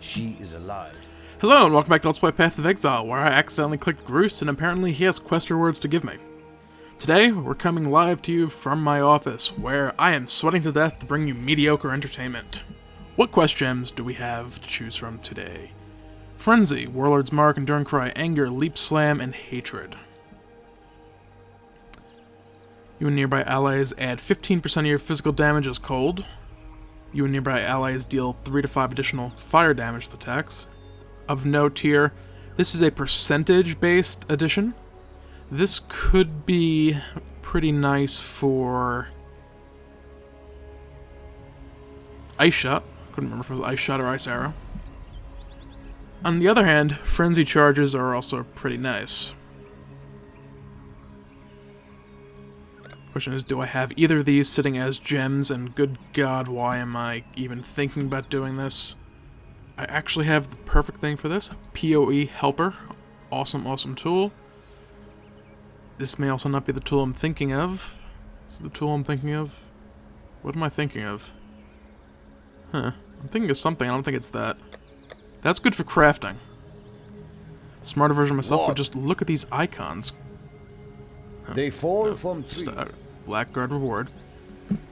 She is alive. Hello and welcome back to Let's Play Path of Exile, where I accidentally clicked Groose and apparently he has quest rewards to give me. Today, we're coming live to you from my office, where I am sweating to death to bring you mediocre entertainment. What quest gems do we have to choose from today? Frenzy, Warlord's Mark, Enduring Cry, Anger, Leap Slam, and Hatred. You and nearby allies add 15% of your physical damage as cold. You and nearby allies deal 3 to 5 additional fire damage to attacks. Of note here, this is a percentage-based addition. This could be pretty nice for Ice Shot. Couldn't remember if it was Ice Shot or Ice Arrow. On the other hand, Frenzy charges are also pretty nice. Question is, do I have either of these sitting as gems? And good God, why am I even thinking about doing this? I actually have the perfect thing for this. PoE Helper. Awesome, awesome tool. This may also not be the tool I'm thinking of. This is the tool I'm thinking of. What am I thinking of? Huh. I'm thinking of something. I don't think it's that. That's good for crafting. Smarter version of myself would just look at these icons. They fall from trees. Blackguard reward.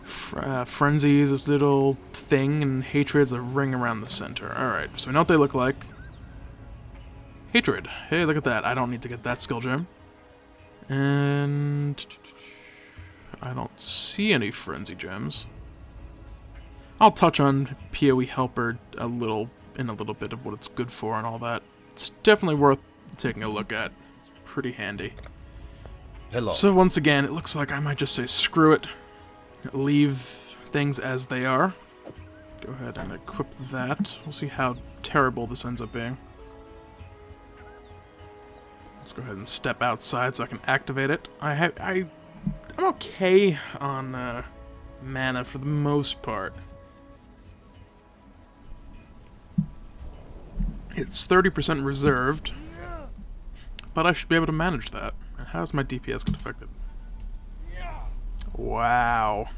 Frenzy is this little thing, and Hatred's a ring around the center. Alright, so we know what they look like. Hatred. Hey, look at that. I don't need to get that skill gem. And I don't see any Frenzy gems. I'll touch on PoE Helper in a little bit of what it's good for and all that. It's definitely worth taking a look at. It's pretty handy. Hello. So once again, it looks like I might just say screw it. Leave things as they are. Go ahead and equip that. We'll see how terrible this ends up being. Let's go ahead and step outside so I can activate it. I'm okay on mana for the most part. It's 30% reserved, but I should be able to manage that. And how's my DPS get affected? Wow.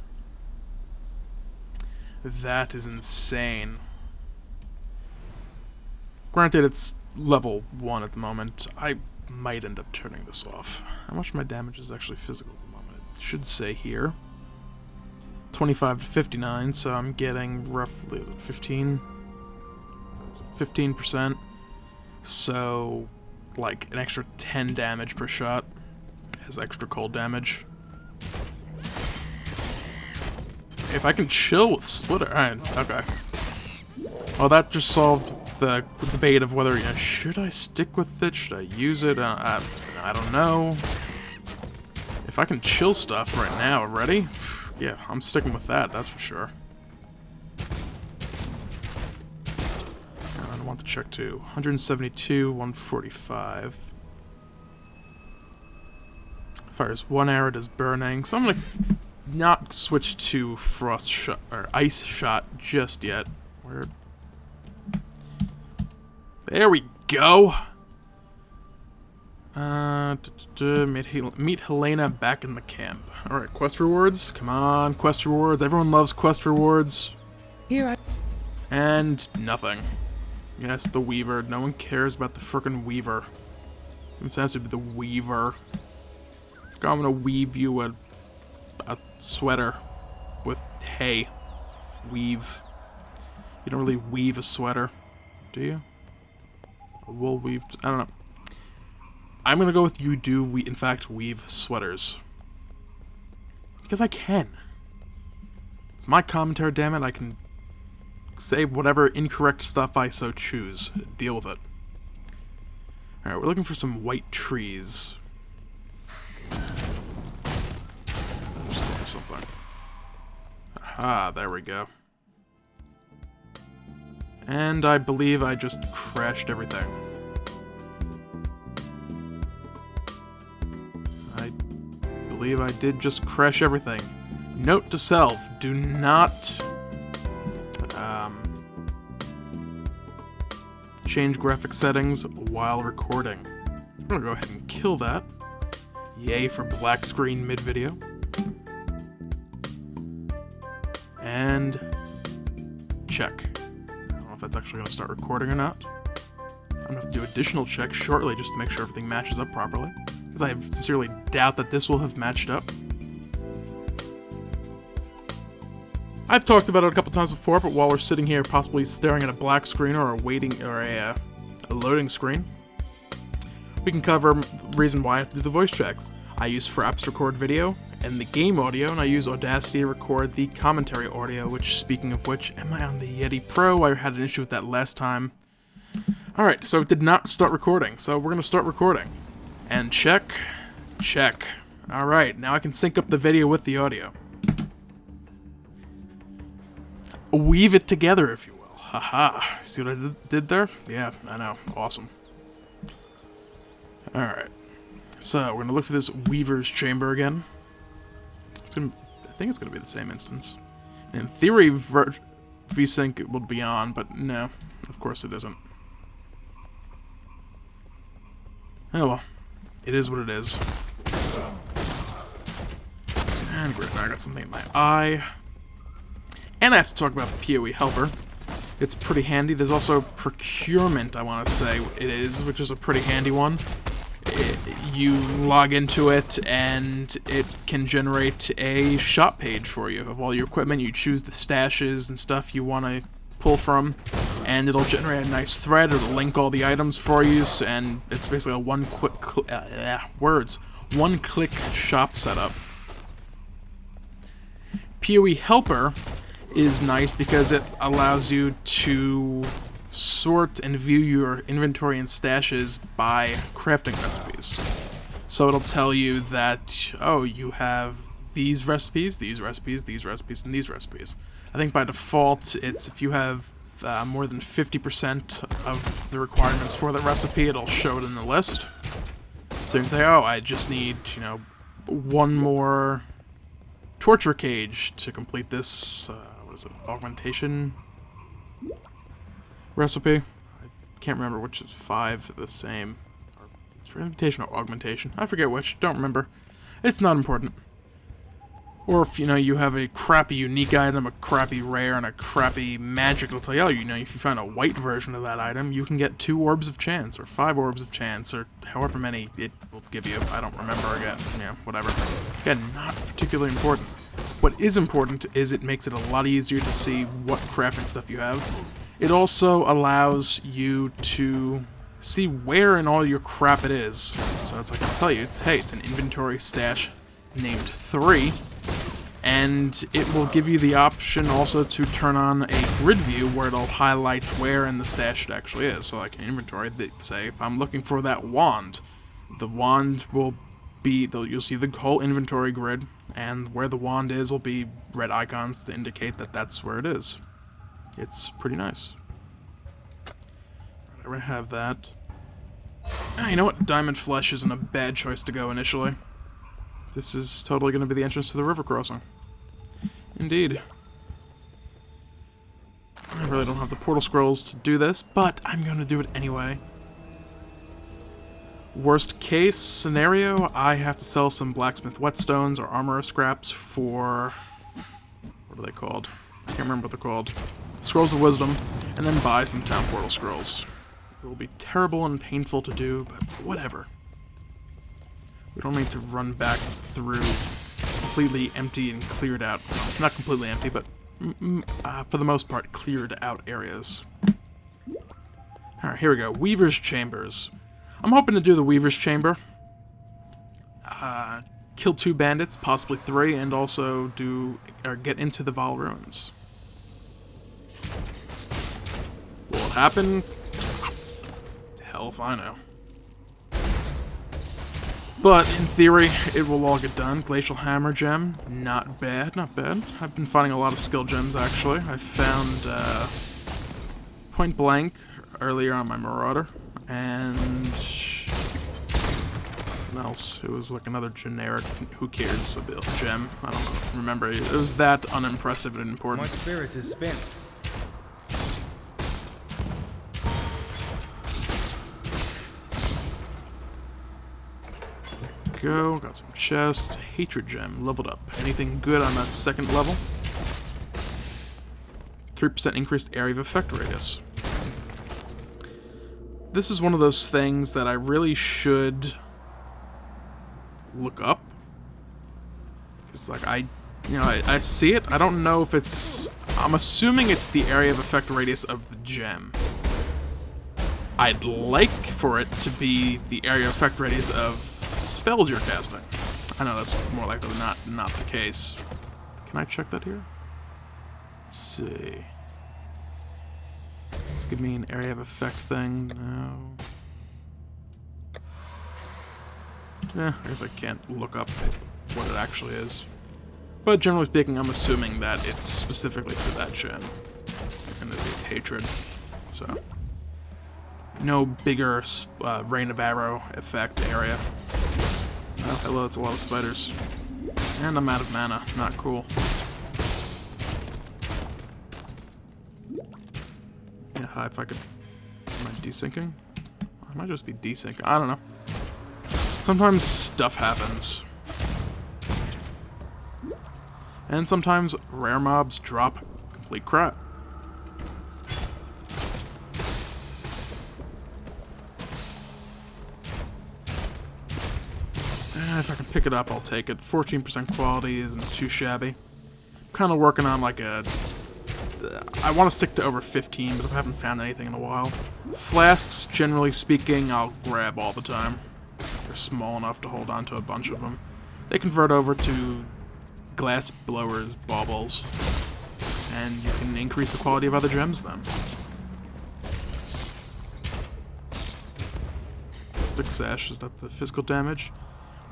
That is insane. Granted, it's level 1 at the moment. I might end up turning this off. How much of my damage is actually physical at the moment? It should say here. 25 to 59, so I'm getting roughly 15%. So, like, an extra 10 damage per shot as extra cold damage. If I can chill with Splitter, okay. Well, that just solved the debate of whether, should I stick with it, should I use it, I don't know. If I can chill stuff right now already, yeah, I'm sticking with that, that's for sure. I want to check too. 172, 145. Fires 1 arrow, does burning, so I'm gonna not switch to frost shot or ice shot just yet. Where? There we go. Meet Helena back in the camp. All right, quest rewards. Come on, quest rewards. Everyone loves quest rewards. And nothing. Yes, the Weaver. No one cares about the frickin' Weaver. It has to be the Weaver. I'm gonna weave you a sweater with hay. Weave. You don't really weave a sweater, do you? A wool weave. I don't know. I'm gonna go with you do in fact weave sweaters. Because I can. It's my commentary, damn it. I can say whatever incorrect stuff I so choose. Deal with it. Alright, we're looking for some white trees. Just think of something. Aha, there we go. And I believe I just crashed everything. I believe I did just crash everything. Note to self, do not change graphic settings while recording. I'm gonna go ahead and kill that. Yay for black screen mid-video. And check. I don't know if that's actually going to start recording or not. I'm going to have to do additional checks shortly just to make sure everything matches up properly, because I sincerely doubt that this will have matched up. I've talked about it a couple times before, but while we're sitting here possibly staring at a black screen or a loading screen, we can cover the reason why I have to do the voice checks. I use Fraps to record video and the game audio, and I use Audacity to record the commentary audio, which, speaking of which, am I on the Yeti Pro? I had an issue with that last time. Alright, so it did not start recording, so we're going to start recording. And check. Alright, now I can sync up the video with the audio. Weave it together, if you will. Haha. See what I did there? Yeah, I know. Awesome. Alright. So, we're going to look for this Weaver's Chamber again. I think it's going to be the same instance. In theory, VSync will be on, but no. Of course it isn't. Oh well. It is what it is. And great, now I got something in my eye. And I have to talk about the PoE helper. It's pretty handy. There's also procurement, I want to say it is, which is a pretty handy one. You log into it, and it can generate a shop page for you of all your equipment. You choose the stashes and stuff you want to pull from, and it'll generate a nice thread. It'll link all the items for you, and it's basically a one-click shop setup. PoE helper is nice because it allows you to sort and view your inventory and stashes by crafting recipes. So it'll tell you that, oh, you have these recipes, these recipes, these recipes, and these recipes. I think by default, it's if you have more than 50% of the requirements for the recipe, it'll show it in the list. So you can say, oh, I just need, one more torture cage to complete this, augmentation recipe. I can't remember which is 5 the same. Transmutation or augmentation. I forget which. Don't remember. It's not important. Or if, you have a crappy unique item, a crappy rare, and a crappy magic, it'll tell you, oh, if you find a white version of that item, you can get 2 orbs of chance, or 5 orbs of chance, or however many it will give you. I don't remember again. Whatever. Again, not particularly important. What is important is it makes it a lot easier to see what crafting stuff you have. It also allows you to see where in all your crap it is. So it's like I'll tell you, it's an inventory stash named 3, and it will give you the option also to turn on a grid view where it'll highlight where in the stash it actually is. So like in inventory, they'd say if I'm looking for that wand, the wand will be, you'll see the whole inventory grid, and where the wand is will be red icons to indicate that that's where it is. It's pretty nice. We're gonna have that. You know what? Diamond Flesh isn't a bad choice to go initially. This is totally going to be the entrance to the river crossing. Indeed. I really don't have the portal scrolls to do this, but I'm going to do it anyway. Worst case scenario, I have to sell some blacksmith whetstones or armor scraps for... what are they called? I can't remember what they're called. Scrolls of Wisdom, and then buy some town portal scrolls. It will be terrible and painful to do, but whatever. We don't need to run back through completely empty and cleared out, not completely empty, but for the most part, cleared out areas. Alright, here we go. Weaver's Chambers. I'm hoping to do the Weaver's Chamber. Kill 2 bandits, possibly 3, and also get into the Val Ruins. Will it happen? Hell if I know. But, in theory, it will all get done. Glacial Hammer Gem, not bad, not bad. I've been finding a lot of skill gems, actually. I found Point Blank earlier on my Marauder, and... what else? It was like another generic, who cares, gem. I don't remember. It was that unimpressive and important. My spirit is spent. Go, got some chests, hatred gem, leveled up. Anything good on that 2nd level? 3% increased area of effect radius. this is one of those things that I really should look up. It's like I see it. I don't know if it's... I'm assuming it's the area of effect radius of the gem. I'd like for it to be the area of effect radius of spells you're casting. I know that's more likely than not the case. Can I check that here? Let's see. Does it give me an area of effect thing? No. Yeah, I guess I can't look up what it actually is. But generally speaking, I'm assuming that it's specifically for that gem. In this case, hatred. So, no bigger Rain of Arrow effect area. Oh, hello, that's a lot of spiders. And I'm out of mana. Not cool. Yeah, hi, if I could... Am I desyncing? I might just be desyncing. I don't know. Sometimes stuff happens. And sometimes rare mobs drop complete crap. If I can pick it up, I'll take it. 14% quality isn't too shabby. I'm kind of working on like a... I want to stick to over 15, but I haven't found anything in a while. Flasks, generally speaking, I'll grab all the time. They're small enough to hold on to a bunch of them. They convert over to glass blowers, baubles, and you can increase the quality of other gems then. Stick Sash, is that the physical damage?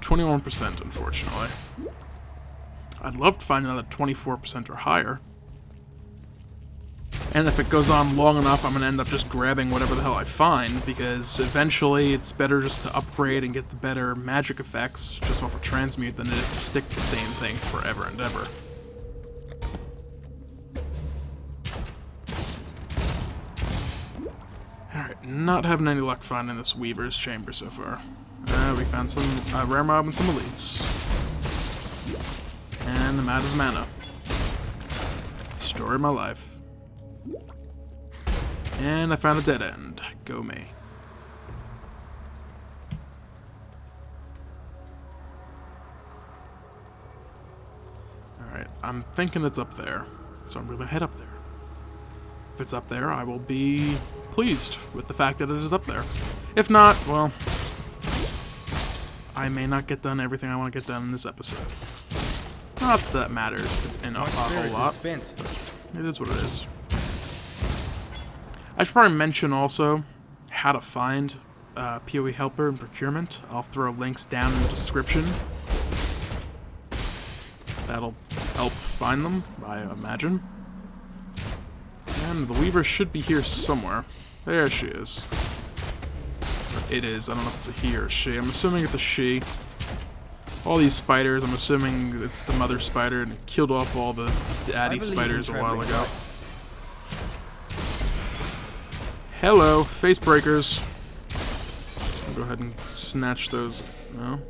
21%, unfortunately. I'd love to find another 24% or higher. And if it goes on long enough, I'm going to end up just grabbing whatever the hell I find, because eventually it's better just to upgrade and get the better magic effects just off of Transmute than it is to stick the same thing forever and ever. Alright, not having any luck finding this Weaver's Chamber so far. We found some rare mob and some elites. And I'm out of mana. Story of my life. And I found a dead end. Go me. Alright, I'm thinking it's up there. So I'm gonna head up there. If it's up there, I will be pleased with the fact that it is up there. If not, well... I may not get done everything I want to get done in this episode. Not that that matters in a whole lot. It is what it is. I should probably mention also how to find PoE Helper and Procurement. I'll throw links down in the description. That'll help find them, I imagine. And the Weaver should be here somewhere. There she is. It is. I don't know if it's a he or a she. I'm assuming it's a she. All these spiders, I'm assuming it's the mother spider, and it killed off all the daddy spiders a while ago. Hello, face breakers. I'll go ahead and snatch those. No.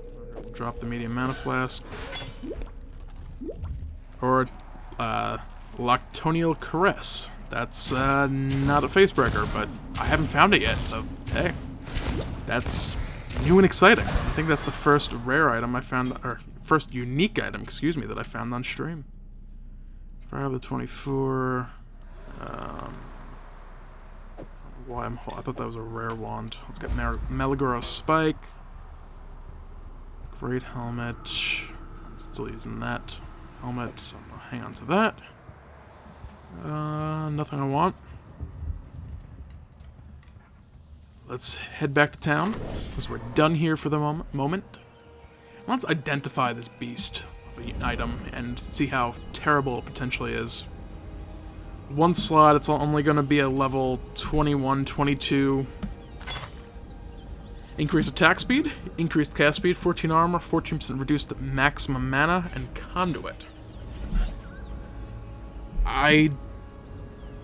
Drop the medium mana flask. Or, Lactonial Caress. That's, not a face breaker, but I haven't found it yet, so, hey. That's new and exciting. I think that's the first rare item I found, or first unique item, excuse me, that I found on stream. Fire of the 24. Why I thought that was a rare wand. Let's get Meligoro Spike. Great helmet. I'm still using that helmet, so I'm gonna hang on to that. Nothing I want. Let's head back to town, because we're done here for the moment. Let's identify this beast item and see how terrible it potentially is. One slot, it's only going to be a level 21, 22. Increased attack speed, increased cast speed, 14 armor, 14% reduced maximum mana, and conduit. I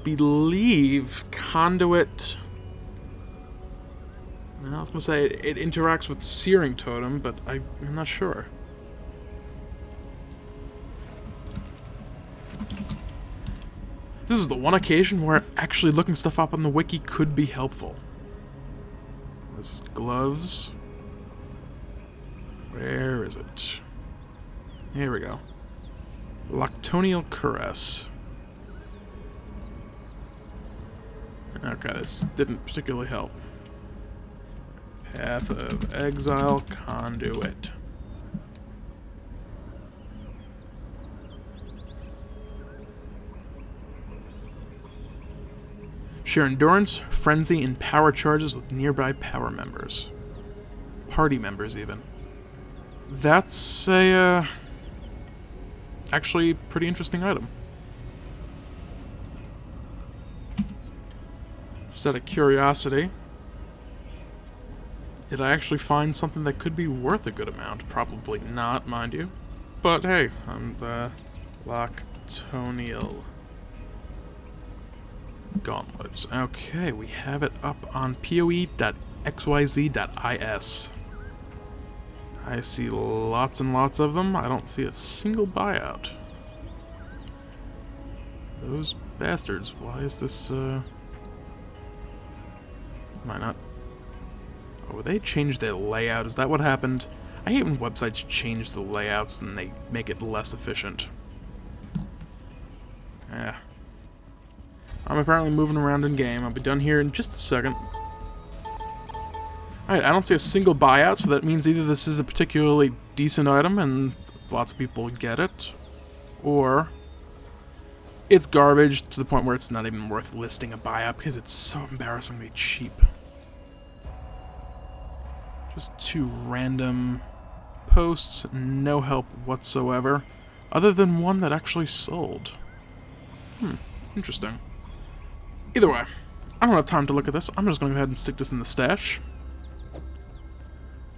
believe conduit... I was going to say it interacts with Searing Totem, but I'm not sure. This is the one occasion where actually looking stuff up on the wiki could be helpful. This is gloves. Where is it? Here we go. Lactonial Caress. Okay, this didn't particularly help. Path of Exile Conduit. Share endurance, frenzy, and power charges with nearby power members. Party members, even. That's a, actually pretty interesting item. Just out of curiosity, did I actually find something that could be worth a good amount? Probably not, mind you. But hey, I'm the Lactonial Gauntlets. Okay, we have it up on poe.xyz.is. I see lots and lots of them. I don't see a single buyout. Those bastards. Why is this, Am I not... Oh, they changed their layout. Is that what happened? I hate when websites change the layouts and they make it less efficient. Yeah. I'm apparently moving around in game. I'll be done here in just a second. Alright, I don't see a single buyout, so that means either this is a particularly decent item and lots of people get it, or it's garbage to the point where it's not even worth listing a buyout because it's so embarrassingly cheap. Just two random posts, no help whatsoever, other than one that actually sold. Interesting. Either way, I don't have time to look at this. I'm just going to go ahead and stick this in the stash.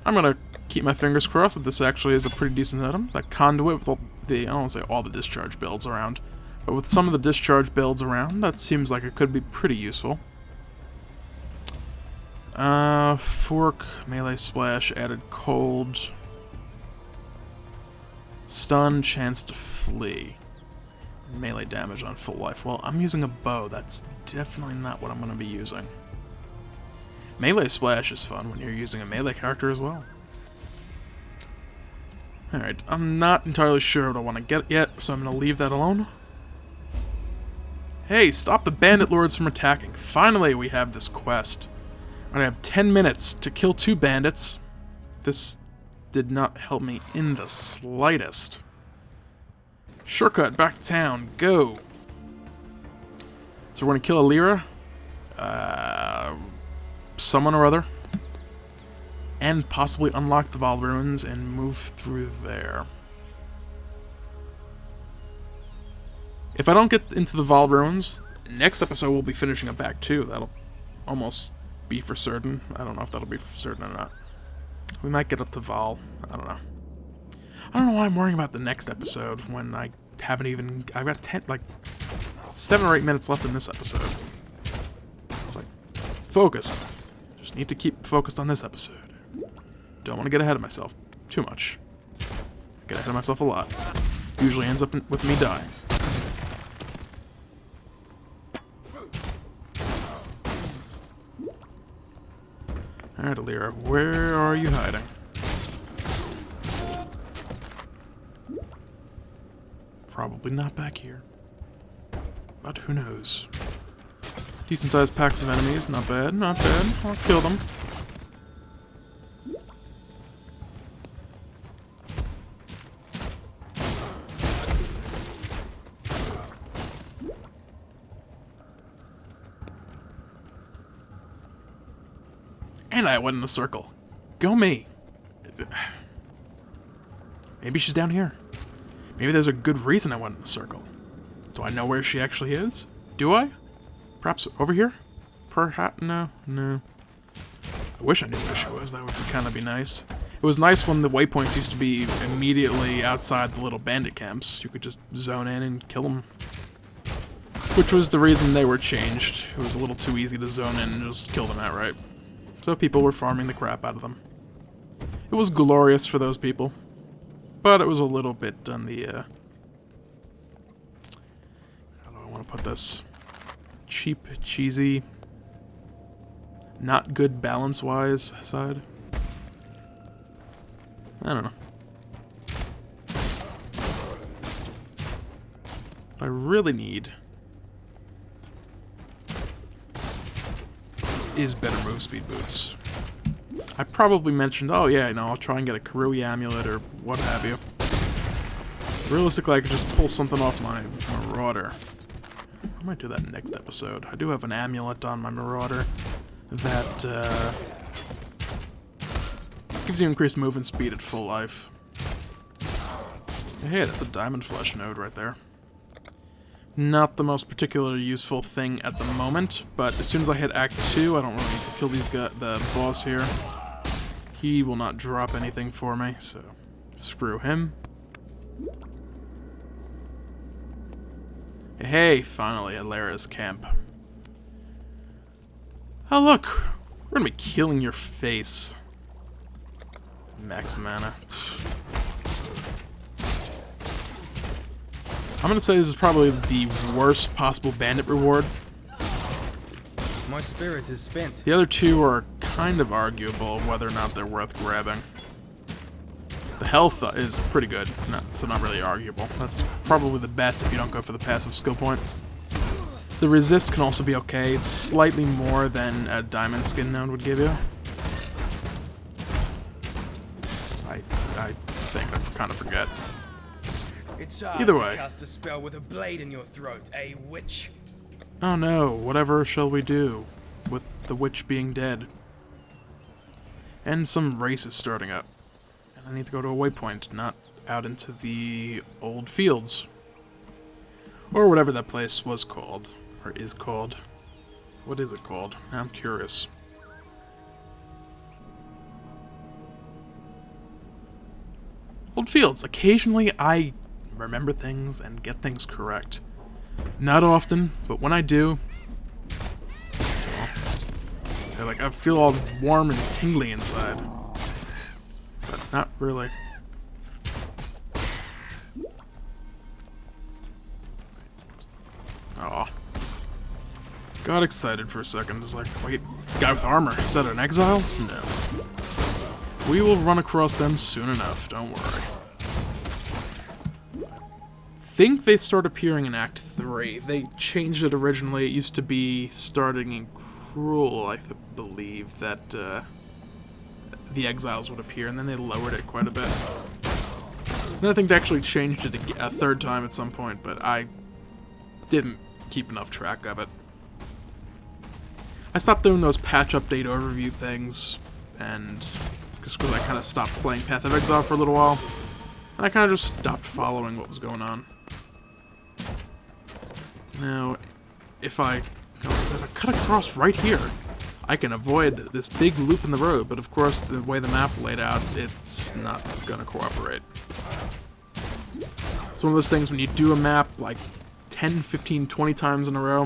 I'm going to keep my fingers crossed that this actually is a pretty decent item. That conduit with all the, I don't want to say all the discharge builds around, but with some of the discharge builds around, that seems like it could be pretty useful. Fork, melee splash, added cold, stun, chance to flee, melee damage on full life. Well, I'm using a bow. That's definitely not what I'm going to be using. Melee splash is fun when you're using a melee character as well. Alright, I'm not entirely sure what I want to get yet, so I'm going to leave that alone. Hey, stop the bandit lords from attacking. Finally, we have this quest. I have 10 minutes to kill 2 bandits. This did not help me in the slightest. Shortcut, back to town, go! So we're going to kill a Lyra. Someone or other. And possibly unlock the Val Ruins and move through there. If I don't get into the Val Ruins, next episode we'll be finishing up Act 2. That'll almost be for certain. I don't know if that'll be for certain or not. We might get up to Val. I don't know. I don't know why I'm worrying about the next episode when I haven't even... I've got 7 or 8 minutes left in this episode. It's like, focus. Just need to keep focused on this episode. Don't want to get ahead of myself too much. Get ahead of myself a lot. Usually ends up with me dying. Alright, Alira, where are you hiding? Probably not back here. But who knows? Decent sized packs of enemies, not bad, not bad. I'll kill them. And I went in a circle. Go me. Maybe she's down here. Maybe there's a good reason I went in a circle. Do I know where she actually is? Do I? Perhaps over here? Perhaps? No. I wish I knew where she was. That would kind of be nice. It was nice when the waypoints used to be immediately outside the little bandit camps. You could just zone in and kill them. Which was the reason they were changed. It was a little too easy to zone in and just kill them outright. So people were farming the crap out of them. It was glorious for those people. But it was a little bit on the, how do I want to put this? Cheap, cheesy. not good balance-wise side. I don't know. What I really need is better move speed boots. I probably mentioned, oh yeah, I'll try and get a Karui amulet or what have you. Realistically, I could just pull something off my Marauder. I might do that next episode. I do have an amulet on my Marauder that gives you increased movement speed at full life. Hey, that's a Diamond Flesh node right there. Not the most particularly useful thing at the moment, but as soon as I hit Act 2, I don't really need to kill the boss here. He will not drop anything for me, so screw him. Hey, finally, at Lara's camp. Oh look, we're gonna be killing your face. Max mana. I'm gonna say this is probably the worst possible bandit reward. My spirit is spent. The other two are kind of arguable whether or not they're worth grabbing. The health is pretty good, so not really arguable. That's probably the best if you don't go for the passive skill point. The resist can also be okay. It's slightly more than a diamond skin node would give you. I think I kind of forget. It's hard Either to way. cast a spell with a blade in your throat, eh, witch? Oh no, whatever shall we do with the witch being dead? And some races starting up. And I need to go to a waypoint, not out into the Oldfields. Or whatever that place was called. Or is called. What is it called? I'm curious. Oldfields. Occasionally I remember things and get things correct. Not often, but when I do, I feel all warm and tingly inside. But not really. Aw. Got excited for a second. Just like, wait, guy with armor. Is that an Exile? No. We will run across them soon enough, don't worry. Think they start appearing in Act 3. They changed it originally. It used to be starting in Cruel, I believe, that the Exiles would appear, and then they lowered it quite a bit. Then I think they actually changed it a third time at some point, but I didn't keep enough track of it. I stopped doing those patch update overview things, and just because I kind of stopped playing Path of Exile for a little while, and I kind of just stopped following what was going on. Now, if I cut across right here, I can avoid this big loop in the road, but of course, the way the map laid out, it's not gonna cooperate. It's one of those things when you do a map like 10, 15, 20 times in a row.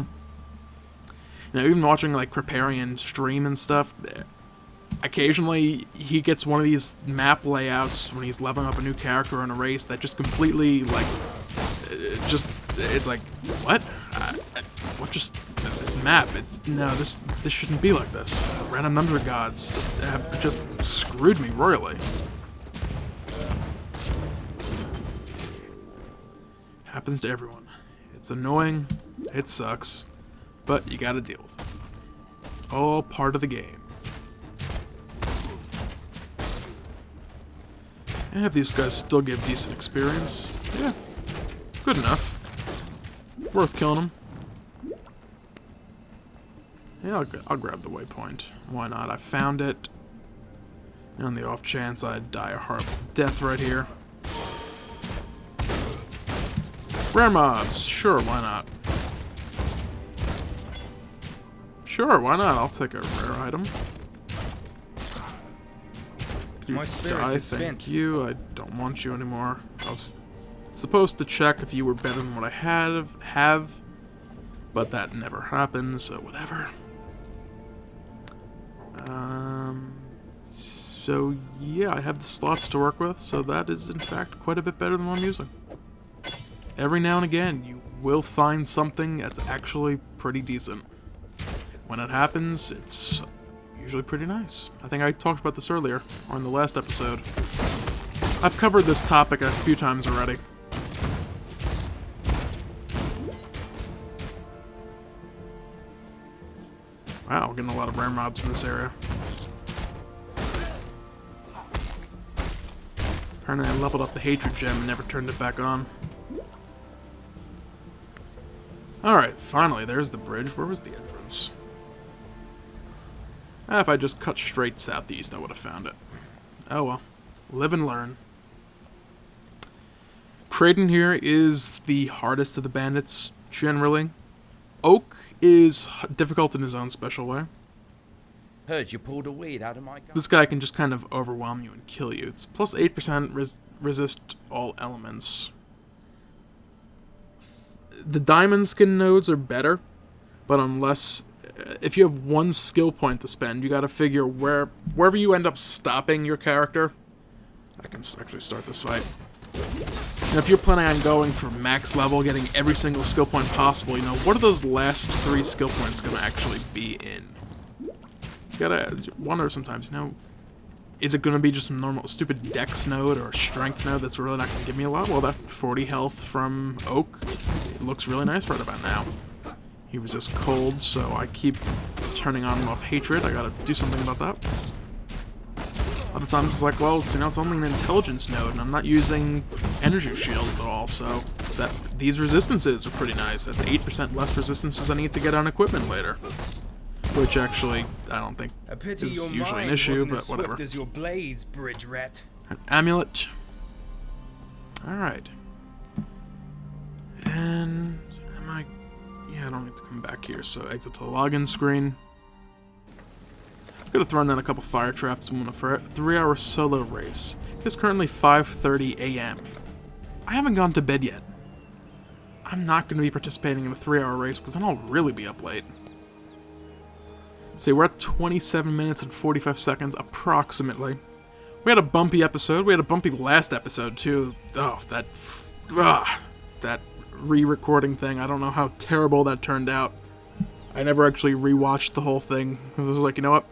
You know, even watching like Kriparian stream and stuff, occasionally he gets one of these map layouts when he's leveling up a new character in a race that just completely, like, it's like, what? What just, this map, this shouldn't be like this. Random number gods have just screwed me royally. Happens to everyone. It's annoying, it sucks, but you gotta deal with it. All part of the game. And have these guys still give decent experience? Yeah, good enough. Worth killing them. Yeah, I'll grab the waypoint. Why not? I found it. On the off chance I die a horrible death right here. Rare mobs. Sure, why not? Sure, why not? I'll take a rare item. My spirit is spent. Thank you. I don't want you anymore. I was supposed to check if you were better than what I have, but that never happened, so whatever. So yeah, I have the slots to work with, so that is in fact quite a bit better than what I'm using. Every now and again, you will find something that's actually pretty decent. When it happens, it's usually pretty nice. I think I talked about this earlier, or in the last episode. I've covered this topic a few times already. Wow, we're getting a lot of rare mobs in this area. Apparently I leveled up the hatred gem and never turned it back on. Alright, finally, there's the bridge. Where was the entrance? If I just cut straight southeast, I would have found it. Oh well. Live and learn. Kraden here is the hardest of the bandits, generally. Oak is difficult in his own special way. Heard you pulled a weed out of my gun. This guy can just kind of overwhelm you and kill you. It's plus 8% resist all elements. The diamond skin nodes are better, but unless... if you have one skill point to spend, you gotta figure wherever you end up stopping your character. I can actually start this fight. Now, if you're planning on going for max level, getting every single skill point possible, you know, what are those last 3 skill points gonna actually be in? You gotta wonder sometimes, you know, is it gonna be just some normal stupid dex node or strength node that's really not gonna give me a lot? Well, that 40 health from Oak, it looks really nice right about now. He resists cold, so I keep turning on and off hatred. I gotta do something about that. Other times it's like, well, you know, it's only an intelligence node, and I'm not using energy shield at all, so these resistances are pretty nice. That's 8% less resistances I need to get on equipment later. Which actually, I don't think is usually an issue, but whatever. As your blades, bridge rat. An amulet. Alright. And am I... yeah, I don't need to come back here, so exit to the login screen. Could have thrown down a couple fire traps and won a 3-hour solo race. It is currently 5:30 a.m. I haven't gone to bed yet. I'm not going to be participating in a 3-hour race because then I'll really be up late. See, we're at 27 minutes and 45 seconds, approximately. We had a bumpy episode. We had a bumpy last episode, too. Oh, that re-recording thing. I don't know how terrible that turned out. I never actually re-watched the whole thing. I was like, you know what?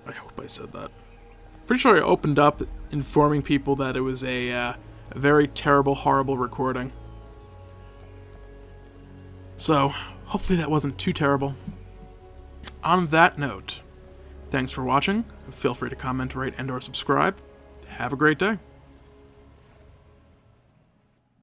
I hope I said that. Pretty sure I opened up informing people that it was a very terrible, horrible recording. So, hopefully that wasn't too terrible. On that note, thanks for watching. Feel free to comment, rate, and/or subscribe. Have a great day.